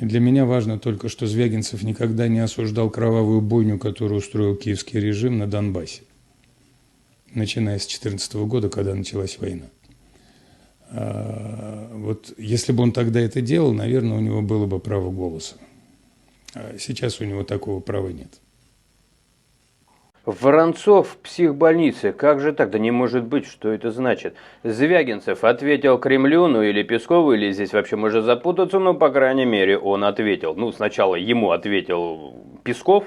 Для меня важно только, что Звягинцев никогда не осуждал кровавую бойню, которую устроил киевский режим на Донбассе, начиная с 2014 года, когда началась война. Вот если бы он тогда это делал, наверное, у него было бы право голоса. А сейчас у него такого права нет. Воронцов в психбольнице. Как же так? Да не может быть, что это значит? Звягинцев ответил Кремлю, ну или Пескову, или здесь вообще может запутаться, но по крайней мере он ответил. Ну, сначала ему ответил Песков,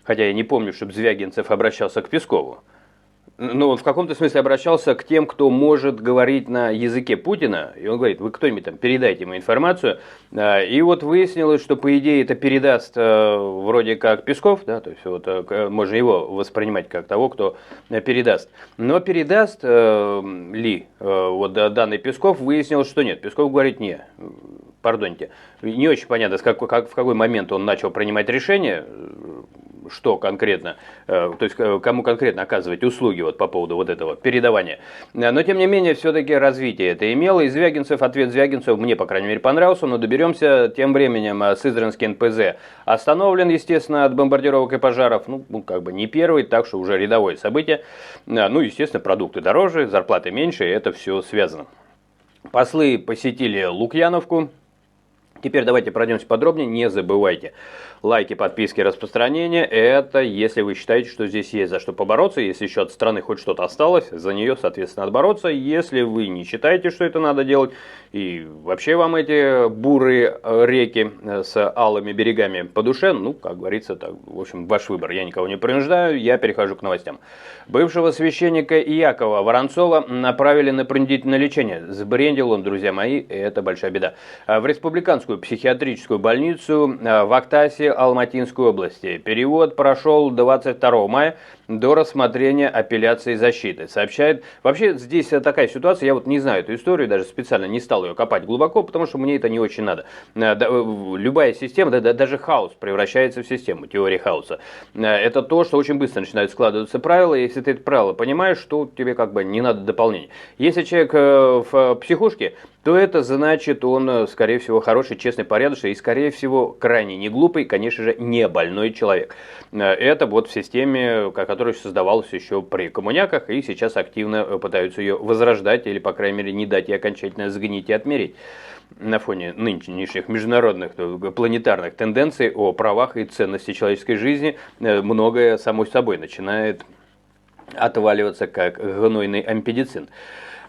хотя я не помню, чтобы Звягинцев обращался к Пескову. Ну, он в каком-то смысле обращался к тем, кто может говорить на языке Путина, и он говорит, вы кто-нибудь там передайте ему информацию, и вот выяснилось, что по идее это передаст вроде как Песков, да, то есть вот можно его воспринимать как того, кто передаст, но передаст ли вот данный Песков, выяснилось, что нет, Песков говорит не, пардоните, не очень понятно, в какой момент он начал принимать решение, что конкретно, то есть кому конкретно оказывать услуги вот по поводу вот этого передавания. Но тем не менее, все-таки развитие это имело. И Звягинцев, ответ Звягинцева мне, по крайней мере, понравился, но доберемся. Тем временем Сызранский НПЗ остановлен, естественно, от бомбардировок и пожаров. Ну, как бы не первый, так что уже рядовое событие. Ну, естественно, продукты дороже, зарплаты меньше, и это все связано. Послы посетили Лукьяновку. Теперь давайте пройдемся подробнее, не забывайте. Лайки, подписки, распространение – это если вы считаете, что здесь есть за что побороться, если еще от страны хоть что-то осталось, за нее, соответственно, отбороться. Если вы не считаете, что это надо делать, и вообще вам эти бурые реки с алыми берегами по душе, ну, как говорится, так, в общем, ваш выбор. Я никого не принуждаю, я перехожу к новостям. Бывшего священника Якова Воронцова направили на принудительное лечение. Сбрендил он, друзья мои, и это большая беда. В республиканскую психиатрическую больницу в Актасе Алматинской области. Перевод прошел 22 мая до рассмотрения апелляции защиты. Сообщает, вообще здесь такая ситуация, я вот не знаю эту историю, даже специально не стал ее копать глубоко, потому что мне это не очень надо. Любая система, даже хаос превращается в систему, теория хаоса. Это то, что очень быстро начинают складываться правила, и если ты это правило понимаешь, то тебе как бы не надо дополнений. Если человек в психушке, то это значит, он, скорее всего, хороший, честный, порядочный и, скорее всего, крайне не глупый, конечно же, не больной человек. Это вот в системе, которая создавалась еще при коммуняках, и сейчас активно пытаются ее возрождать, или, по крайней мере, не дать ей окончательно сгнить и отмереть. На фоне нынешних международных планетарных тенденций о правах и ценности человеческой жизни многое само собой начинает отваливаться, как гнойный ампедицин.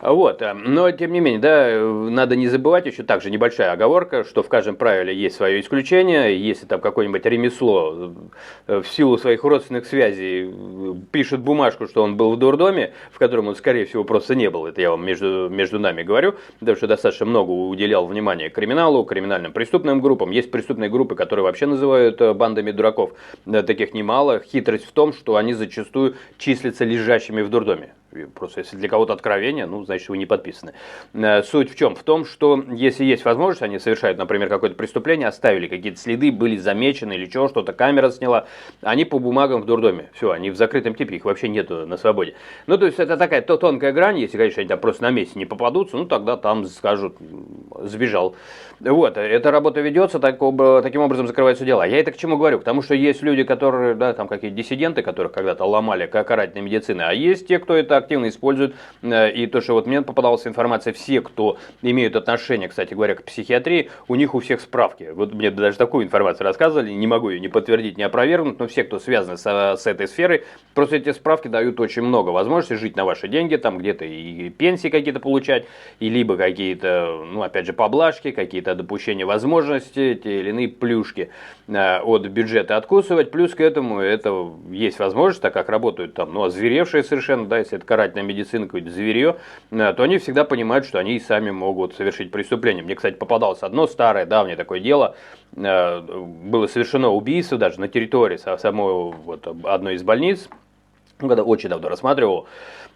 Вот, но тем не менее, да, надо не забывать еще также небольшая оговорка, что в каждом правиле есть свое исключение. Если там какое-нибудь ремесло в силу своих родственных связей пишет бумажку, что он был в дурдоме, в котором он, скорее всего, просто не был, это я вам между нами говорю, потому что достаточно много уделял внимания криминалу, криминальным преступным группам. Есть преступные группы, которые вообще называют бандами дураков, таких немало. Хитрость в том, что они зачастую числятся лежащими в дурдоме. Просто если для кого-то откровение, ну, значит, вы не подписаны. Суть в чем? В том, что если есть возможность, они совершают, например, какое-то преступление, оставили какие-то следы, были замечены или что-то, камера сняла, они по бумагам в дурдоме. Все, они в закрытом типе, их вообще нету на свободе. Ну, то есть, это такая тонкая грань, если, конечно, они там просто на месте не попадутся, ну, тогда там скажут, сбежал. Вот, эта работа ведется, таким образом закрываются дела. Я это к чему говорю? Потому что есть люди, которые, да, там какие-то диссиденты, которых когда-то ломали карательной медицины, а есть те, кто это активно используют, и то, что вот мне попадалась информация, все, кто имеют отношение, кстати говоря, к психиатрии, у них у всех справки. Вот мне даже такую информацию рассказывали, не могу ее ни подтвердить, ни опровергнуть, но все, кто связаны с этой сферой, просто эти справки дают очень много возможностей жить на ваши деньги, там где-то и пенсии какие-то получать, и либо какие-то, ну, опять же, поблажки, какие-то допущения возможностей, те или иные плюшки от бюджета откусывать. Плюс к этому это есть возможность, так как работают там, ну, озверевшие совершенно, да, если это карательная медицина, какое-то зверье, то они всегда понимают, что они и сами могут совершить преступление. Мне, кстати, попадалось одно старое, давнее такое дело. Было совершено убийство даже на территории самой вот, одной из больниц, когда очень давно рассматривал.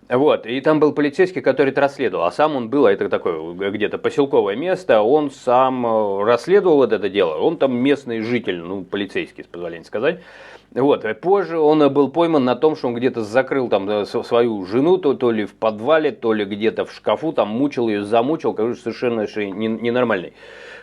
Вот, и там был полицейский, который это расследовал, а сам он был, а это такое где-то поселковое место, он сам расследовал вот это дело, он там местный житель, ну, полицейский, с позволения сказать. Вот, позже он был пойман на том, что он где-то закрыл там свою жену, то ли в подвале, то ли где-то в шкафу, там мучил ее, замучил, короче, совершенно ненормальный.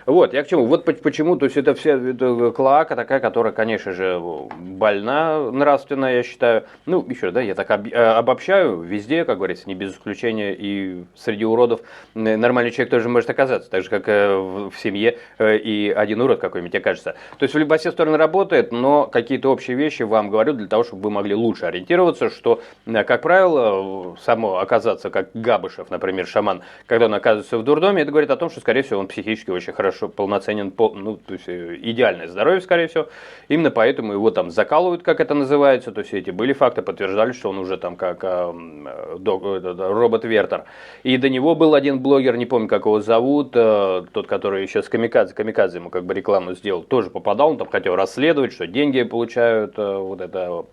Вот, я к чему? Вот почему, то есть это вся это клоака такая, которая, конечно же, больна нравственно, я считаю. Ну, еще, да, я так обобщаю, везде, как говорится, не без исключения, и среди уродов нормальный человек тоже может оказаться, так же, как в семье и один урод какой-нибудь, мне кажется. То есть во все стороны работает, но какие-то общие вещи вам говорю для того, чтобы вы могли лучше ориентироваться, что, как правило, само оказаться, как Габышев, например, шаман, когда он оказывается в дурдоме, это говорит о том, что, скорее всего, он психически очень хорошо полноценен, ну, то есть идеальное здоровье, скорее всего. Именно поэтому его там закалывают, как это называется. То есть эти были факты, подтверждали, что он уже там как робот Вертер. И до него был один блогер, не помню, как его зовут, тот, который еще с Камикадзе ему как бы рекламу сделал, тоже попадал, он там хотел расследовать, что деньги получают вот это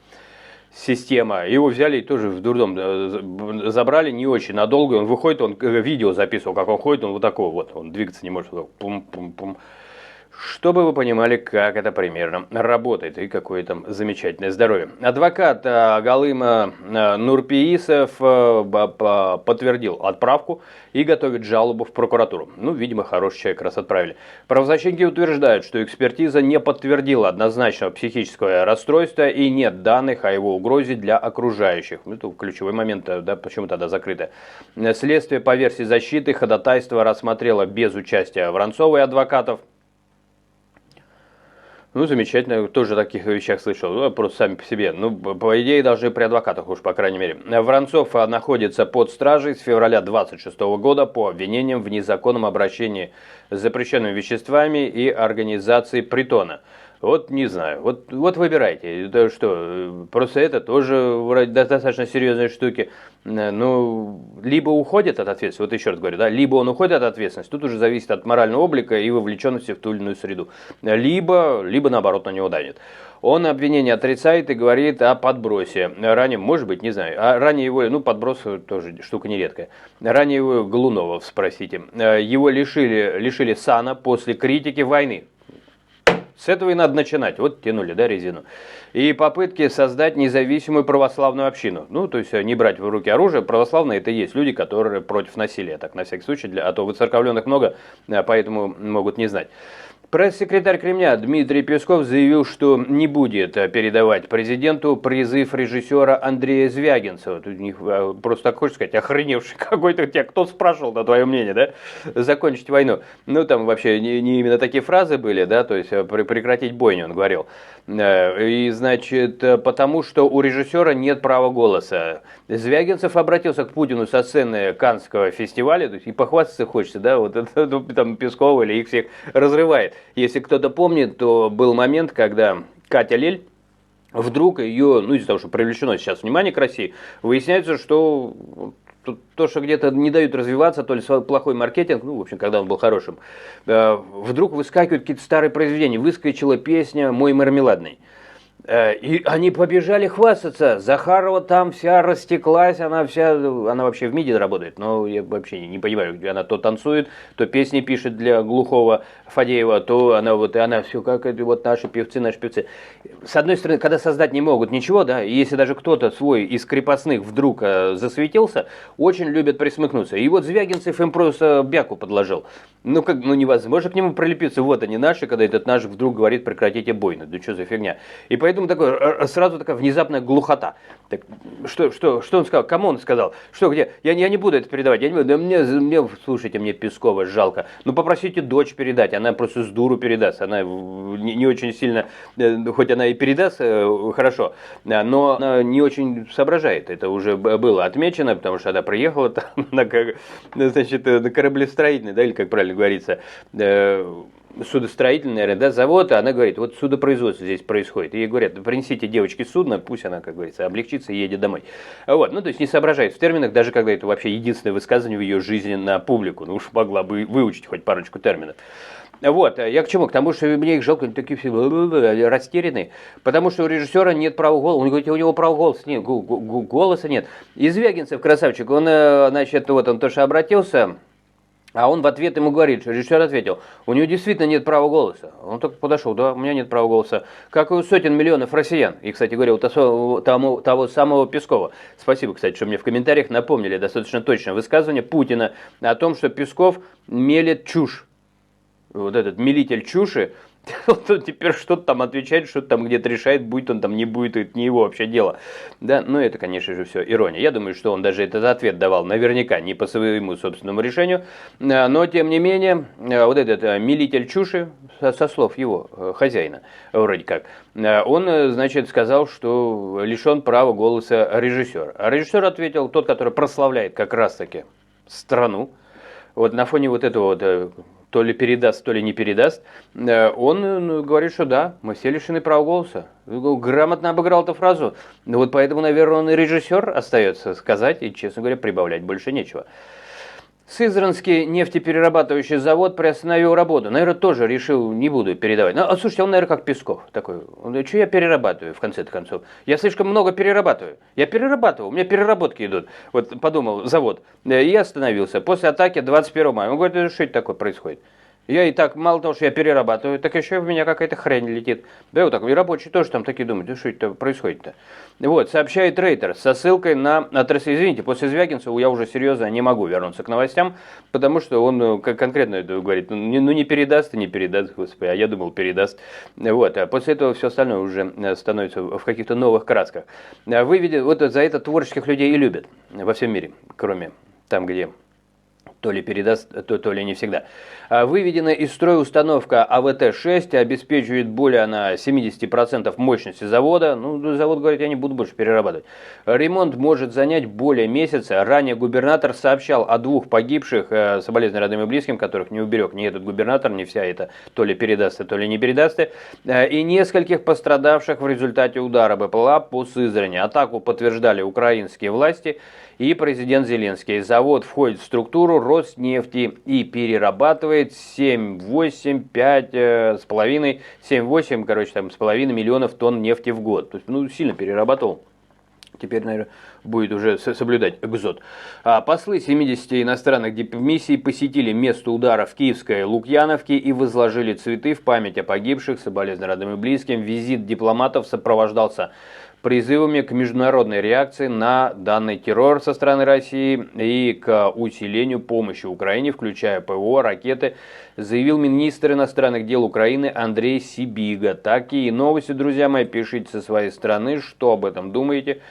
система. Его взяли и тоже в дурдом забрали не очень надолго. Он выходит, он видео записывал, как он ходит, он вот такой вот, он двигаться не может. Пум-пум-пум. Чтобы вы понимали, как это примерно работает и какое там замечательное здоровье. Адвокат Галыма Нурпиисов подтвердил отправку и готовит жалобу в прокуратуру. Ну, видимо, хороший человек, раз отправили. Правозащитники утверждают, что экспертиза не подтвердила однозначного психического расстройства и нет данных о его угрозе для окружающих. Это ключевой момент, да, почему тогда закрыто. Следствие по версии защиты ходатайство рассмотрело без участия Воронцова и адвокатов. Ну, замечательно, тоже о таких вещах слышал, ну, просто сами по себе. Ну, по идее, даже при адвокатах уж, по крайней мере. Воронцов находится под стражей с февраля 2026 года по обвинениям в незаконном обращении с запрещенными веществами и организации притона. Вот не знаю, вот выбирайте, это что, просто это тоже достаточно серьезные штуки. Ну, либо уходит от ответственности, вот еще раз говорю, да, либо он уходит от ответственности, тут уже зависит от морального облика и вовлеченности в ту или иную среду, либо наоборот на него давит. Он обвинение отрицает и говорит о подбросе. Ранее, может быть, не знаю, а ранее его, ну, подброс тоже штука нередкая. Ранее его Голунова, спросите. Его лишили сана после критики войны. С этого и надо начинать. Вот тянули, да, резину. И попытки создать независимую православную общину. Ну, то есть не брать в руки оружие. Православные это и есть люди, которые против насилия. Так, на всякий случай, а то выцерковленных много, поэтому могут не знать. Пресс-секретарь Кремля Дмитрий Песков заявил, что не будет передавать президенту призыв режиссера Андрея Звягинцева. Тут у них просто так хочешь сказать, охреневший какой-то, тебя кто спрашивал, на твое мнение, да? Закончить войну. Ну, там вообще не именно такие фразы были, да, то есть прекратить бойню, он говорил. И, значит, потому что у режиссера нет права голоса. Звягинцев обратился к Путину со сцены Каннского фестиваля, то есть и похвастаться хочется, да, вот это там Пескова или их всех разрывает. Если кто-то помнит, то был момент, когда Катя Лель, вдруг ее, ну из-за того, что привлечено сейчас внимание к России, выясняется, что то, что где-то не дают развиваться, то ли плохой маркетинг, ну, в общем, когда он был хорошим, вдруг выскакивают какие-то старые произведения. Выскочила песня «Мой мармеладный». И они побежали хвастаться. Захарова там вся растеклась, она вообще в МИДе работает, но я вообще не понимаю, где она то танцует, то песни пишет для глухого Фадеева, то она все как это вот наши певцы. С одной стороны, когда создать не могут ничего, да, и если даже кто-то свой из крепостных вдруг засветился, очень любят присмыкнуться. И вот Звягинцев им просто бяку подложил. Ну невозможно к нему прилепиться. Вот они наши, когда этот наш вдруг говорит прекратите бойну. Да что за фигня? И поэтому сразу такая внезапная глухота. Так, что он сказал? Кому он сказал? Что, где? Я не буду это передавать. Я не буду. Да слушайте, мне Пескова жалко. Ну попросите дочь передать. Она просто с дуру передаст. Она не очень сильно, хоть она и передаст хорошо, но она не очень соображает. Это уже было отмечено, потому что она приехала там на кораблестроительный, да, или как правильно говорится, судостроительный, наверное, да, завод, а она говорит, вот судопроизводство здесь происходит. И ей говорят, принесите девочке судно, пусть она, как говорится, облегчится и едет домой. Вот, ну, то есть не соображает в терминах, даже когда это вообще единственное высказывание в ее жизни на публику. Ну, уж могла бы выучить хоть парочку терминов. Вот, я к чему? К тому, что мне их жалко, они такие все растерянные, потому что у режиссера нет права голоса. Он говорит, у него права голоса нет, голоса нет. Из Звягинцев, красавчик, он, значит, вот он тоже обратился, а он в ответ ему говорит, режиссер ответил, у него действительно нет права голоса. Он только подошел, да, у меня нет права голоса, как и у сотен миллионов россиян. И, кстати говоря, у того самого Пескова. Спасибо, кстати, что мне в комментариях напомнили достаточно точное высказывание Путина о том, что Песков мелет чушь. Вот этот мелитель чуши, он теперь что-то там отвечает, что-то там где-то решает, будет он там, не будет, это не его вообще дело. Да, ну это, конечно же, все ирония. Я думаю, что он даже этот ответ давал наверняка не по своему собственному решению, но, тем не менее, вот этот мелитель чуши, со слов его хозяина, вроде как, он, значит, сказал, что лишен права голоса режиссер. А режиссер ответил, тот, который прославляет как раз-таки страну, вот на фоне вот этого вот то ли передаст, то ли не передаст, он говорит, что да, мы все лишены права голоса. Грамотно обыграл эту фразу. Вот поэтому, наверное, он и режиссер остается сказать, и, честно говоря, прибавлять больше нечего. Сызранский нефтеперерабатывающий завод приостановил работу. Наверное, тоже решил, не буду передавать. Ну, слушайте, он, наверное, как Песков такой. Что я перерабатываю, в конце концов? Я слишком много перерабатываю. Я перерабатываю, у меня переработки идут. Вот подумал, завод. И остановился. После атаки 21 мая. Он говорит, что это такое происходит? Я и так, мало того, что я перерабатываю, так еще в меня какая-то хрень летит. Да, вот так, и рабочие тоже там такие думают, да что это происходит-то? Вот, сообщает Рейтер со ссылкой на отрасль. Извините, после Звягинцева я уже серьезно не могу вернуться к новостям, потому что он конкретно это говорит, не передаст и не передаст, господи, а я думал передаст. Вот, а после этого все остальное уже становится в каких-то новых красках. Вы видите, вот за это творческих людей и любят во всем мире, кроме там, где то ли передаст, то ли не всегда. Выведена из строя установка АВТ-6, обеспечивает более на 70% мощности завода. Ну, завод говорит, я не буду больше перерабатывать. Ремонт может занять более месяца. Ранее губернатор сообщал о 2 погибших, соболезнования родным и близким, которых не уберег ни этот губернатор, ни вся эта то ли передастся, то ли не передастся, и нескольких пострадавших в результате удара БПЛА по Сызрани. Атаку подтверждали украинские власти и президент Зеленский. Завод входит в структуру Роснефти и перерабатывает 7,8 миллионов тонн нефти в год. То есть, сильно перерабатывал. Теперь, наверное, будет уже соблюдать ЭКЗОТ. Послы 70 иностранных дипмиссий посетили место удара в Киевской Лукьяновке и возложили цветы в память о погибших, соболезнования родным и близким. Визит дипломатов сопровождался призывами к международной реакции на данный террор со стороны России и к усилению помощи Украине, включая ПВО, ракеты, заявил министр иностранных дел Украины Андрей Сибига. Такие новости, друзья мои, пишите со своей стороны, что об этом думаете,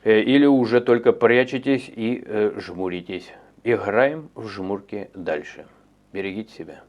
или уже только прячетесь и жмуритесь. Играем в жмурки дальше. Берегите себя.